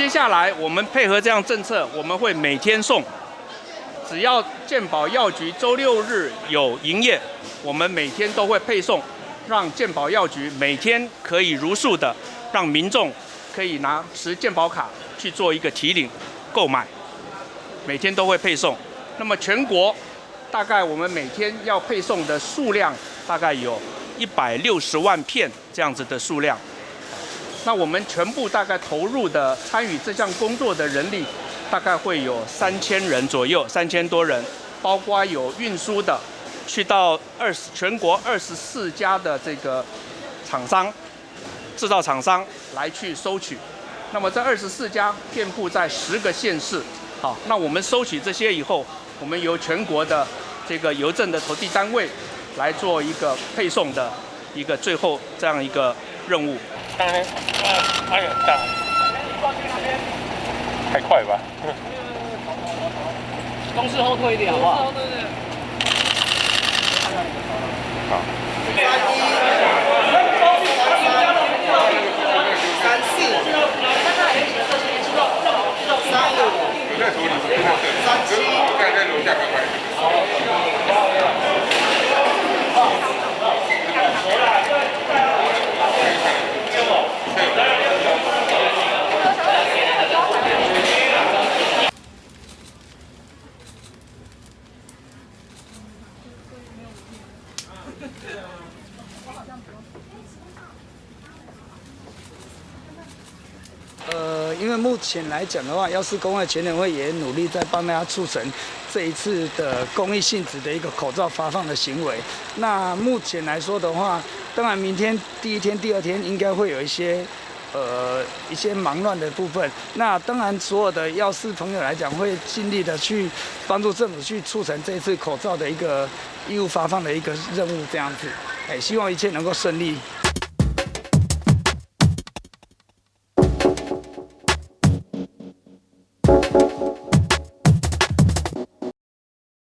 接下来我们配合这样政策，我们会每天送，只要健保药局周六日有营业，我们每天都会配送，让健保药局每天可以如数的让民众可以拿持健保卡去做一个提领购买，每天都会配送。那么全国大概我们每天要配送的数量大概有160万片这样子的数量。那我们全部大概投入的参与这项工作的人力，大概会有3000人左右，3000多人，包括有运输的，去到全国24家的这个厂商、制造厂商来去收取。那么这24家遍布在10个县市。好，那我们收取这些以后，我们由全国的这个邮政的投递单位来做一个配送的一个最后这样一个任务。当然，它很大，太快吧？公式后退一点好不好？好。因为目前来讲的话，药师公会全联会也努力在帮大家促成这一次的公益性质的一个口罩发放的行为。那目前来说的话，当然明天第一天、第二天应该会有一些忙乱的部分。那当然，所有的药师朋友来讲，会尽力的去帮助政府去促成这一次口罩的一个义务发放的一个任务，这样子。希望一切能够顺利。